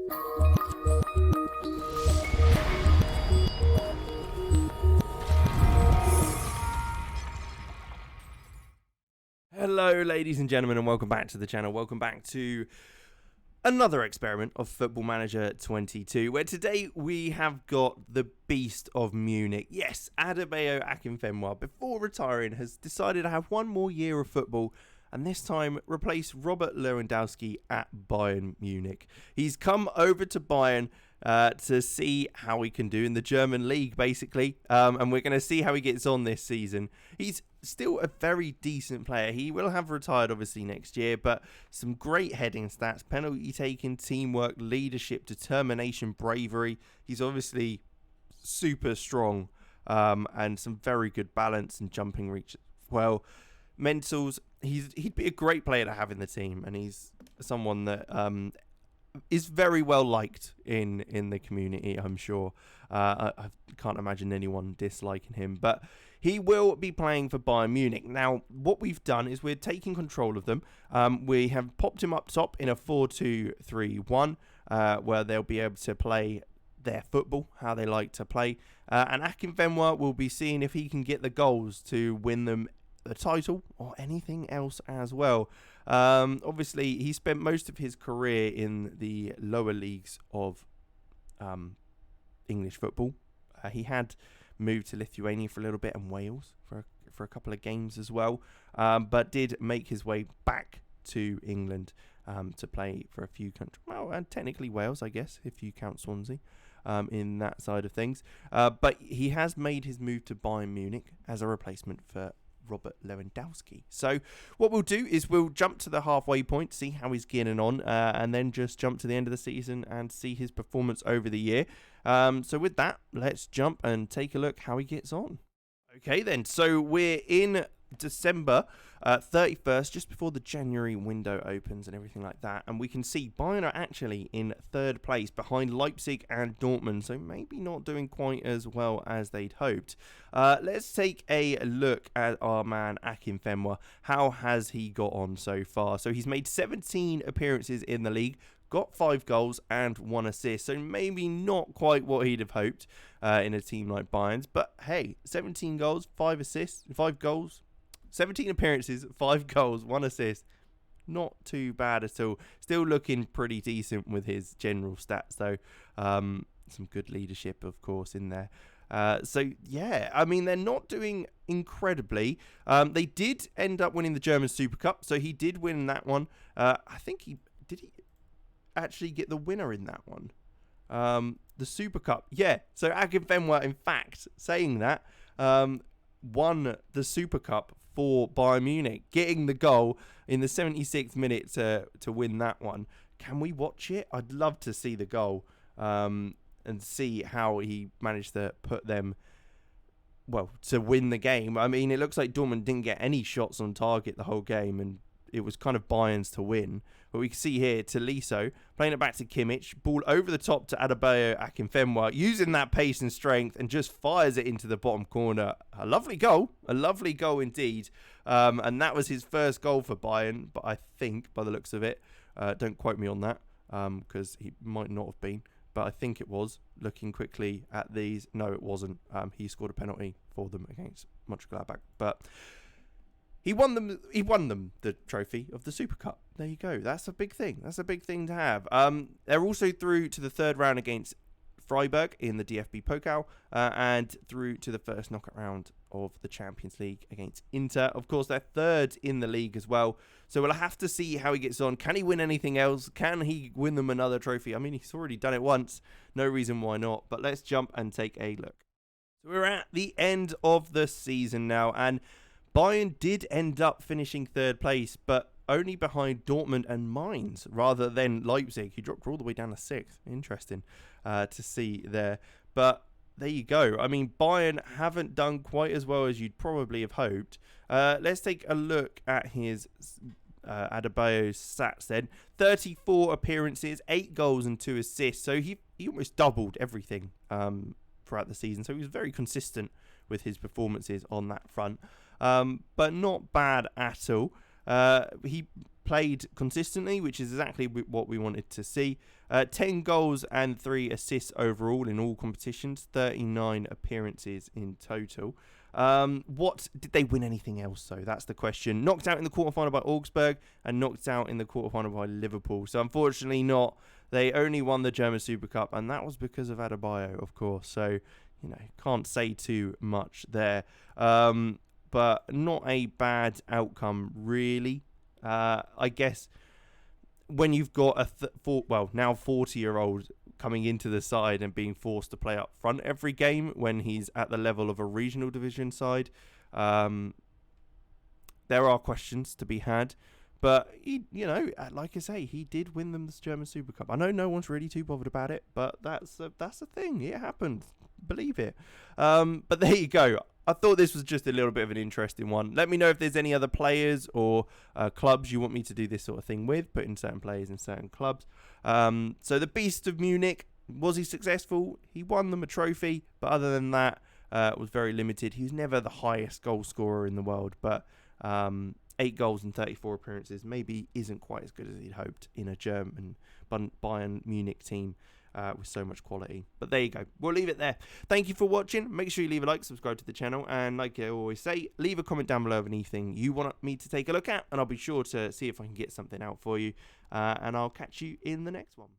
Hello ladies and gentlemen, and welcome back to the channel. Welcome back to another experiment of Football Manager 22, where today we have got the Beast of Munich. Yes, Adebayo Akinfenwa, before retiring, has decided to have one more year of football and this time replace Robert Lewandowski at Bayern Munich. He's come over to Bayern to see how he can do in the German league, basically, and we're going to see how he gets on this season. He's still a very decent player. He will have retired, obviously, next year, but some great heading stats, penalty taking, teamwork, leadership, determination, bravery. He's obviously super strong, and some very good balance and jumping reach as well. Mentals, he'd be a great player to have in the team, and he's someone that is very well liked in the community, I'm sure. I can't imagine anyone disliking him, but he will be playing for Bayern Munich. Now, what we've done is we're taking control of them. We have popped him up top in a 4-2-3-1, where they'll be able to play their football, how they like to play. And Akinfenwa will be seeing if he can get the goals to win them the title or anything else as well. Obviously, he spent most of his career in the lower leagues of English football. He had moved to Lithuania for a little bit and Wales for a couple of games as well, but did make his way back to England to play for a few countries. Well, and technically Wales, I guess, if you count Swansea in that side of things. But he has made his move to Bayern Munich as a replacement for Robert Lewandowski. So what we'll do is we'll jump to the halfway point, see how he's getting on, and then just jump to the end of the season and see his performance over the year. So with that, let's jump and take a look how he gets on. Okay then, so we're in December 31st, just before the January window opens and everything like that, and we can see Bayern are actually in third place behind Leipzig and Dortmund, so maybe not doing quite as well as they'd hoped. Let's take a look at our man Akinfenwa. How has he got on so far? So he's made 17 appearances in the league, got 5 goals and 1 assist, so maybe not quite what he'd have hoped in a team like Bayern's, but hey, 17 goals, 5 assists, 5 goals, 17 appearances, 5 goals, 1 assist. Not too bad at all. Still looking pretty decent with his general stats, though. Some good leadership, of course, in there. So, yeah, I mean, they're not doing incredibly. They did end up winning the German Super Cup, so he did win that one. I think he actually get the winner in that one? The Super Cup. Yeah, so Akinfenwa, in fact, saying that, won the Super Cup for Bayern Munich, getting the goal in the 76th minute to win that one. Can we watch it? I'd love to see the goal and see how he managed to put them, well, to win the game. I mean, it looks like Dortmund didn't get any shots on target the whole game, and it was kind of Bayern's to win. But we can see here Tolisso playing it back to Kimmich, ball over the top to Adebayo Akinfenwa, using that pace and strength, and just fires it into the bottom corner. A lovely goal indeed. And that was his first goal for Bayern, but I think, by the looks of it, don't quote me on that, because he might not have been, but I think it was. Looking quickly at these, no, it wasn't. He scored a penalty for them against Mönchengladbach, but He won them the trophy of the Super Cup. There you go. That's a big thing. That's a big thing to have. They're also through to the third round against Freiburg in the DFB Pokal, and through to the first knockout round of the Champions League against Inter. Of course, they're third in the league as well. So we'll have to see how he gets on. Can he win anything else? Can he win them another trophy? I mean, he's already done it once. No reason why not. But let's jump and take a look. So we're at the end of the season now, and Bayern did end up finishing third place, but only behind Dortmund and Mainz rather than Leipzig. He dropped all the way down to 6th. Interesting to see there. But there you go. I mean, Bayern haven't done quite as well as you'd probably have hoped. Let's take a look at his Adebayo's stats then. 34 appearances, 8 goals and 2 assists. So he almost doubled everything throughout the season. So he was very consistent with his performances on that front. But not bad at all. He played consistently, which is exactly what we wanted to see. 10 goals and 3 assists overall in all competitions, 39 appearances in total. What did they win anything else though? That's the question. Knocked out in the quarterfinal by Augsburg and knocked out in the quarterfinal by Liverpool. So unfortunately not. They only won the German Super Cup, and that was because of Adebayo, of course. So, can't say too much there. But not a bad outcome, really. I guess when you've got a now 40-year-old coming into the side and being forced to play up front every game when he's at the level of a regional division side, there are questions to be had. But he, like I say, he did win them the German Super Cup. I know no one's really too bothered about it, but that's a thing. It happened. Believe it. But there you go. I thought this was just a little bit of an interesting one. Let me know if there's any other players or clubs you want me to do this sort of thing with, put in certain players in certain clubs. So the Beast of Munich, was he successful? He won them a trophy, but other than that, was very limited. He was never the highest goal scorer in the world, but 8 goals and 34 appearances maybe isn't quite as good as he'd hoped in a German Bayern Munich team with so much quality. But there you go. We'll leave it there. Thank you for watching. Make sure you leave a like, subscribe to the channel, and like I always say, leave a comment down below of anything you want me to take a look at, and I'll be sure to see if I can get something out for you. And I'll catch you in the next one.